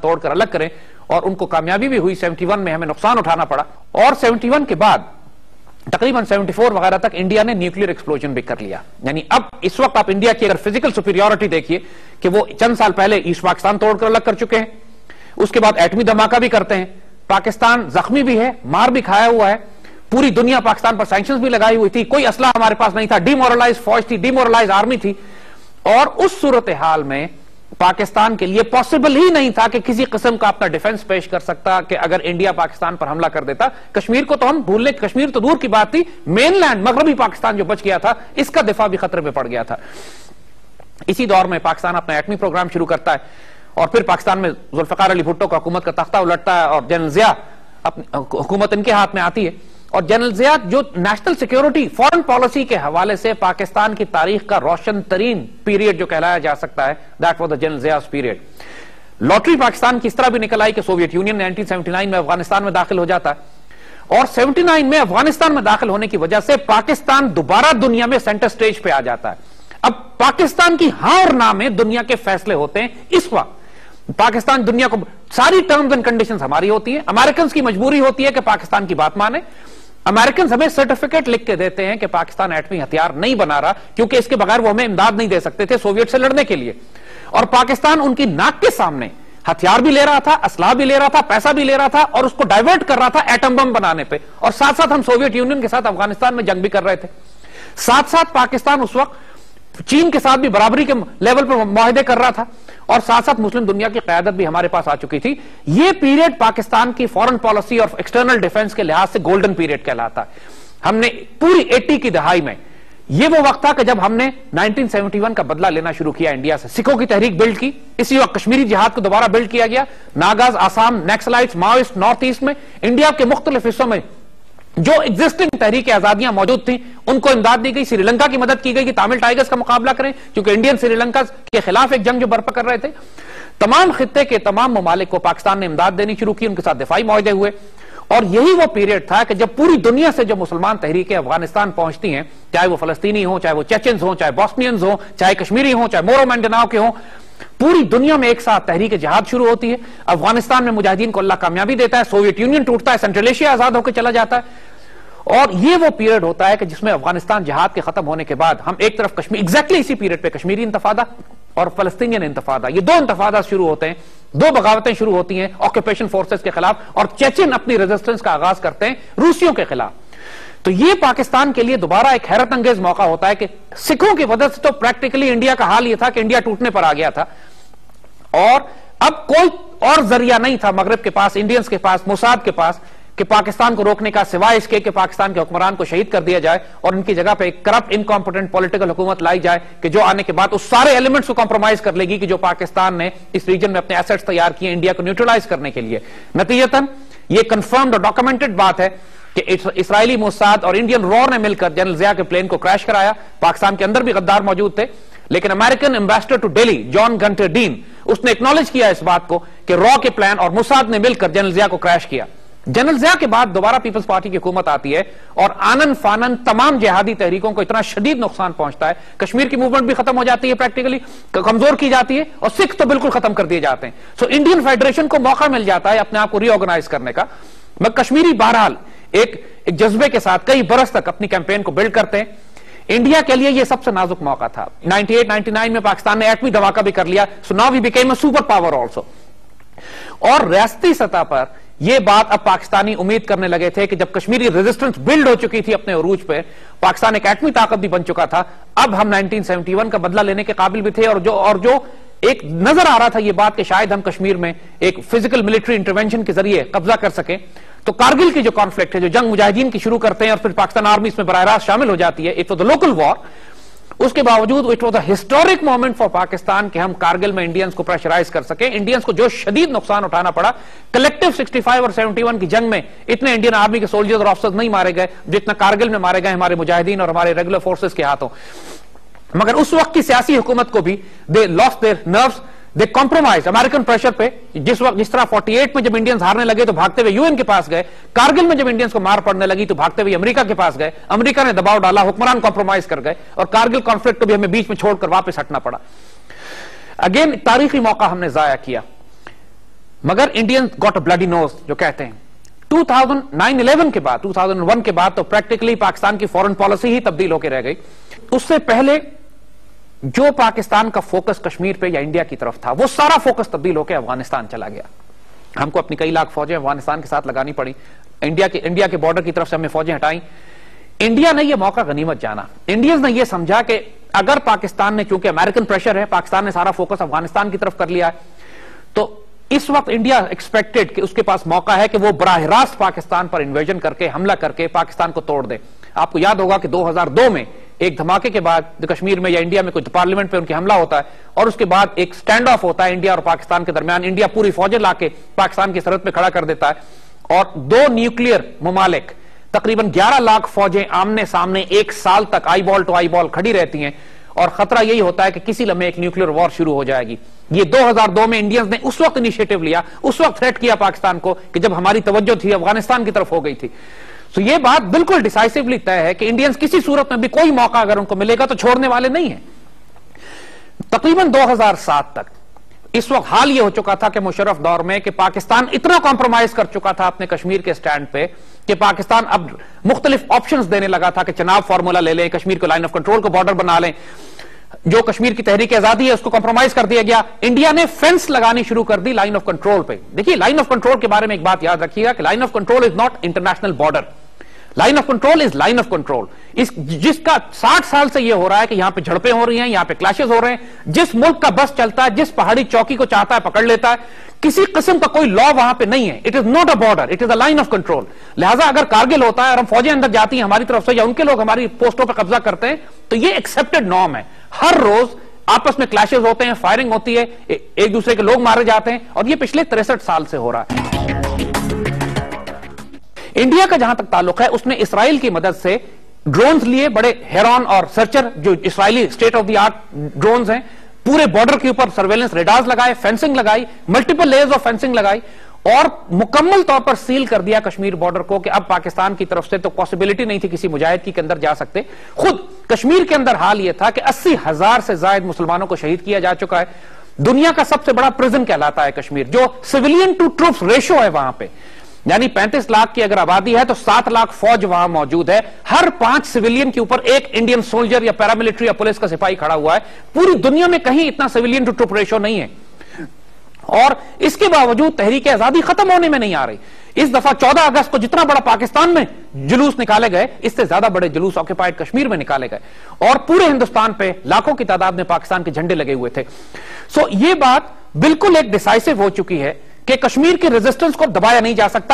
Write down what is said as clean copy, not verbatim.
तोड़कर अलग करें, और उनको कामयाबी भी हुई। 71 में हमें नुकसान उठाना पड़ा, और 71 के बाद तकरीबन 74 वगैरह तक इंडिया ने न्यूक्लियर एक्सप्लोजन भी कर लिया। यानी अब इस वक्त आप इंडिया की अगर फिजिकल सुपीरियरिटी देखिए कि वो चंद साल पहले ईस्ट पाकिस्तान तोड़कर अलग कर चुके हैं, उसके बाद एटमी धमाका भी करते हैं, पाकिस्तान जख्मी भी है, मार भी खाया हुआ है, पूरी दुनिया पाकिस्तान पर सैंक्शंस भी लगाई हुई थी, कोई असला हमारे पास नहीं था, डिमोरलाइज फौज थी, डिमोरलाइज आर्मी थी, और उस सूरत हाल में पाकिस्तान के लिए पॉसिबल ही नहीं था कि किसी किस्म का अपना डिफेंस पेश कर सकता कि अगर इंडिया पाकिस्तान पर हमला कर देता। कश्मीर को तो हम भूल लें, कश्मीर तो दूर की बात थी, मेनलैंड मगरबी पाकिस्तान जो बच गया था, इसका दिफा भी खतरे में पड़ गया था। इसी दौर में पाकिस्तान अपना एटमी प्रोग्राम शुरू करता है, और फिर पाकिस्तान में जुल्फिकार अली भुट्टो का हुकूमत का तख्ता उलटता है, और जनरल जिया हुकूमत इनके हाथ में आती है। और जनरल जिया जो नेशनल सिक्योरिटी फॉरेन पॉलिसी के हवाले से पाकिस्तान की तारीख का रोशन तरीन पीरियड जो कहलाया जा सकता है, that was the general Zia's period. Lottery Pakistan की इस तरह भी निकल आई कि सोवियत यूनियन 1979 में अफगानिस्तान में दाखिल हो जाता है, और 79 में अफगानिस्तान में दाखिल होने की वजह से पाकिस्तान दोबारा दुनिया में सेंटर स्टेज पे आ जाता है। अब पाकिस्तान की हां और ना में दुनिया के फैसले होते हैं। इस वक्त पाकिस्तान दुनिया को, सारी टर्म्स एंड कंडीशंस हमारी होती है, अमेरिकन की मजबूरी होती है कि पाकिस्तान की बात माने। अमेरिकन हमें सर्टिफिकेट लिख के देते हैं कि पाकिस्तान एटमी हथियार नहीं बना रहा, क्योंकि इसके बगैर वो हमें इमदाद नहीं दे सकते थे सोवियत से लड़ने के लिए, और पाकिस्तान उनकी नाक के सामने हथियार भी ले रहा था, असलाह भी ले रहा था, पैसा भी ले रहा था, और उसको डाइवर्ट कर रहा था एटम बम बनाने पे, और साथ साथ हम सोवियत यूनियन के साथ अफगानिस्तान में जंग भी कर रहे थे। साथ साथ पाकिस्तान उस वक्त चीन के साथ भी बराबरी के लेवल पर मुआहदे कर रहा था, और साथ साथ मुस्लिम दुनिया की क़यादत भी हमारे पास आ चुकी थी। यह पीरियड पाकिस्तान की फॉरेन पॉलिसी और एक्सटर्नल डिफेंस के लिहाज से गोल्डन पीरियड कहलाता है। हमने पूरी 80 की दहाई में, यह वो वक्त था कि जब हमने 1971 का बदला लेना शुरू किया इंडिया से, सिखों की तहरीक बिल्ड की, इसी वक्त कश्मीरी जिहाद को दोबारा बिल्ड किया गया, Nagas, Assam, Naxalites, Maoist north east में, इंडिया के मुख्तलिफ हिस्सों में जो एग्जिस्टिंग तहरीक आजादियां मौजूद थी उनको इमदाद दी गई। श्रीलंका की मदद की गई कि तामिल टाइगर्स का मुकाबला करें, क्योंकि इंडियन श्रीलंका के खिलाफ एक जंग जो बर्पा कर रहे थे। तमाम खित्ते के तमाम ममालिक को पाकिस्तान ने इमदाद देनी शुरू की, उनके साथ दिफाई मुआहदे हुए, और यही वो पीरियड था कि जब पूरी दुनिया से जो मुसलमान तहरीकें अफगानिस्तान पहुंचती हैं, चाहे वो फलस्तीनी हो, चाहे वो चेचन्स हो, चाहे बॉस्नियंस हो, चाहे कश्मीरी हो, चाहे मोरो मैंडेनाओ के हो, पूरी दुनिया में एक साथ तहरीक जिहाद शुरू होती है। अफगानिस्तान में मुजाहिदीन को अल्लाह कामयाबी देता है, सोवियत यूनियन टूटता है, सेंट्रल एशिया आजाद होकर चला जाता है, और ये वो पीरियड होता है कि जिसमें अफगानिस्तान जिहाद के खत्म होने के बाद हम एक तरफ कश्मीर, एग्जैक्टली इसी पीरियड पे कश्मीरी इंतफादा और फलस्तीनियन इंतफादा, ये दो इंतफादा शुरू होते हैं, दो बगावतें शुरू होती हैं ऑक्यूपेशन फोर्सेस के खिलाफ, और चेचन अपनी रेजिस्टेंस का आगाज करते हैं रूसियों के खिलाफ। तो ये पाकिस्तान के लिए दोबारा एक हैरत अंगेज मौका होता है कि सिखों की वजह से तो प्रैक्टिकली इंडिया का हाल यह था कि इंडिया टूटने पर आ गया था, और अब कोई और जरिया नहीं था मगरब के पास, इंडियंस के पास, मोसाद के पास, कि पाकिस्तान को रोकने का, सिवाय इसके कि पाकिस्तान के हुक्मरान को शहीद कर दिया जाए और इनकी जगह पे एक करप्ट इनकॉम्पिटेंट पॉलिटिकल हुकूमत लाई जाए कि जो आने के बाद उस सारे एलिमेंट्स को कॉम्प्रोमाइज कर लेगी कि जो पाकिस्तान ने इस रीजन में अपने एसेट्स तैयार किए इंडिया को न्यूट्रलाइज करने के लिए। नतीजतन ये कंफर्म्ड और डॉक्यूमेंटेड बात है कि इसराइली मोसाद और इंडियन रॉ ने मिलकर जनरल जिया के प्लेन को क्रैश कराया। पाकिस्तान के अंदर भी गद्दार मौजूद थे, लेकिन American ambassador to Delhi John Gunter Dean, उसने एक्नॉलेज किया इस बात को कि रॉ के प्लान और मोसाद ने मिलकर जनरल जिया को क्रैश किया। जनरल जिया के बाद दोबारा पीपल्स पार्टी की हुकूमत आती है, और आनन फानन तमाम जिहादी तहरीकों को इतना शदीद नुकसान पहुंचता है, कश्मीर की मूवमेंट भी खत्म हो जाती है, प्रैक्टिकली कमजोर की जाती है, और सिख तो बिल्कुल खत्म कर दिए जाते हैं। सो इंडियन फेडरेशन को मौका मिल जाता है अपने आप को रीऑर्गेनाइज करने का। मगर कश्मीरी बहरहाल एक जज्बे के साथ कई बरस तक अपनी कैंपेन को बिल्ड करते हैं। इंडिया के लिए यह सबसे नाजुक मौका था। 98-99 में पाकिस्तान ने एटमी धमाका भी कर लिया, so now we became a super power also. और रियासती सतह पर यह बात अब पाकिस्तानी उम्मीद करने लगे थे कि जब कश्मीरी रेजिस्टेंस बिल्ड हो चुकी थी अपने उरूज पे, पाकिस्तान एक एटमी ताकत भी बन चुका था, अब हम 1971 का बदला लेने के काबिल भी थे, और जो एक नजर आ रहा था यह बात कि शायद हम कश्मीर में एक फिजिकल मिलिट्री इंटरवेंशन के जरिए कब्जा कर सकें। तो कारगिल की जो कॉन्फ्लिक्ट है, जो जंग मुजाहिदीन की शुरू करते हैं और फिर पाकिस्तान आर्मी इसमें बराह रास्त शामिल हो जाती है, it was the local war. उसके बावजूद it was a historic moment for Pakistan कि हम कारगिल में इंडियंस को प्रेशराइज कर सके। इंडियंस को जो शदीद नुकसान उठाना पड़ा, कलेक्टिव 65 और 71 की जंग में इतने इंडियन आर्मी के सोल्जर्स और ऑफिसर्स नहीं मारे गए जितना कारगिल में मारे गए हमारे मुजाहिदीन और हमारे रेगुलर फोर्सेस के हाथों। मगर उस वक्त की सियासी हुकूमत को भी they lost their nerves, they compromise American pressure पे। जिस वक्त जिस तरह 48 में जब इंडियंस हारने लगे तो भागते हुए यूएन के पास गए, कारगिल में जब इंडियंस को मार पड़ने लगी तो भागते हुए अमेरिका के पास गए, अमेरिका ने दबाव डाला, हुक्मरान कॉम्प्रोमाइज कर गए, और कारगिल कॉन्फ्लिक्ट को भी हमें बीच में छोड़कर वापस हटना पड़ा। अगेन तारीखी मौका हमने जाया किया। मगर Indians got a bloody nose जो कहते हैं। 2009-11 के बाद, 2001 के बाद तो प्रैक्टिकली पाकिस्तान की फॉरेन पॉलिसी ही तब्दील होकर रह गई। उससे पहले जो पाकिस्तान का फोकस कश्मीर पे या इंडिया की तरफ था, वो सारा फोकस तब्दील होकर अफगानिस्तान चला गया। हमको अपनी कई लाख फौजें अफगानिस्तान के साथ लगानी पड़ी, इंडिया के बॉर्डर की तरफ से हमने फौजें हटाई। इंडिया ने यह मौका गनीमत जाना। इंडियंस ने यह समझा कि अगर पाकिस्तान ने, क्योंकि अमेरिकन प्रेशर है, पाकिस्तान ने सारा फोकस अफगानिस्तान की तरफ कर लिया है, तो इस वक्त इंडिया एक्सपेक्टेड कि उसके पास मौका है कि वो बराह रास्त पाकिस्तान पर इन्वेजन करके, हमला करके पाकिस्तान को तोड़ दे। आपको याद होगा कि 2002 में एक धमाके के बाद कश्मीर में या इंडिया में कुछ पार्लियामेंट पे उनके हमला होता है और उसके बाद एक स्टैंड ऑफ होता है इंडिया और पाकिस्तान के दरमियान। इंडिया पूरी फौजें लाके पाकिस्तान की सरहद पे खड़ा कर देता है और दो न्यूक्लियर ममालिक, तकरीबन 11 लाख फौजें आमने सामने एक साल तक eyeball to eyeball खड़ी रहती हैं और खतरा यही होता है कि किसी लम्हे एक न्यूक्लियर वॉर शुरू हो जाएगी। ये 2002 में इंडियंस ने उस वक्त इनिशिएटिव लिया, उस वक्त थ्रेट किया पाकिस्तान को कि जब हमारी तवज्जो थी अफगानिस्तान की तरफ हो गई थी। तो ये बात बिल्कुल डिसाइसिवली तय है कि इंडियंस किसी सूरत में भी कोई मौका अगर उनको मिलेगा तो छोड़ने वाले नहीं है। तकरीबन 2007 तक इस वक्त हाल ये हो चुका था कि मुशर्रफ दौर में कि पाकिस्तान इतना कॉम्प्रोमाइज कर चुका था अपने कश्मीर के स्टैंड पे कि पाकिस्तान अब मुख्तलिफ ऑप्शंस देने लगा था कि चनाब फार्मूला ले लें, कश्मीर को लाइन ऑफ कंट्रोल को बॉर्डर बना लें। जो कश्मीर की तहरीक आजादी है उसको कॉम्प्रोमाइज कर दिया गया। इंडिया ने फेंस लगानी शुरू कर दी लाइन ऑफ कंट्रोल पे। देखिए, लाइन ऑफ कंट्रोल के बारे में एक बात याद रखिएगा कि line of control is not international border. Line of control is line of control. जिसका 60 साल से यह हो रहा है कि यहां पे झड़पें हो रही हैं, यहां पे क्लैशेस हो रहे हैं, जिस मुल्क का बस चलता है, जिस पहाड़ी चौकी को चाहता है पकड़ लेता है, किसी किस्म का कोई लॉ वहां पे नहीं है। It is not a border, it is a line of control. लिहाजा अगर कारगिल होता है और हम फौजें अंदर जाती हैं हमारी तरफ से या उनके लोग हमारी पोस्टों पर कब्जा करते हैं तो ये एक्सेप्टेड नॉर्म है। हर रोज आपस में क्लैशेस होते हैं, फायरिंग होती है, एक दूसरे के लोग मारे जाते हैं और ये पिछले 63 साल से हो रहा है। इंडिया का जहां तक ताल्लुक है, उसने इसराइल की मदद से ड्रोन्स लिए, बड़े हेरॉन और सर्चर जो Israeli state of the art drones हैं, पूरे बॉर्डर के ऊपर सर्वेलेंस रेडार्स लगाए, फेंसिंग लगाई, मल्टीपल लेयर्स ऑफ फेंसिंग लगाई और मुकम्मल तौर पर सील कर दिया कश्मीर बॉर्डर को कि अब पाकिस्तान की तरफ से तो पॉसिबिलिटी नहीं थी किसी मुजाहिद के अंदर जा सकते। खुद कश्मीर के अंदर हाल यह था कि 80,000 से ज्यादा मुसलमानों को शहीद किया जा चुका है। दुनिया का सबसे बड़ा प्रिजन कहलाता है कश्मीर, जो सिविलियन टू ट्रूप्स रेशो है वहां पे, यानी 35 लाख की अगर आबादी है तो 7 लाख फौज वहां मौजूद है। हर 5 सिविलियन के ऊपर एक इंडियन सोल्जर या पैरामिलिट्री या पुलिस का सिपाही खड़ा हुआ है। पूरी दुनिया में कहीं इतना सिविलियन टू ट्रूप रेशो नहीं है और इसके बावजूद तहरीक आजादी खत्म होने में नहीं आ रही। इस दफा 14 अगस्त को जितना बड़ा पाकिस्तान में जुलूस निकाले गए, इससे ज्यादा बड़े जुलूस ऑक्यूपाइड कश्मीर में निकाले गए और पूरे हिंदुस्तान पे लाखों की तादाद में पाकिस्तान के झंडे लगे हुए थे। सो ये बात बिल्कुल एक डिसाइसिव हो चुकी है कि कश्मीर के रेजिस्टेंस को दबाया नहीं जा सकता।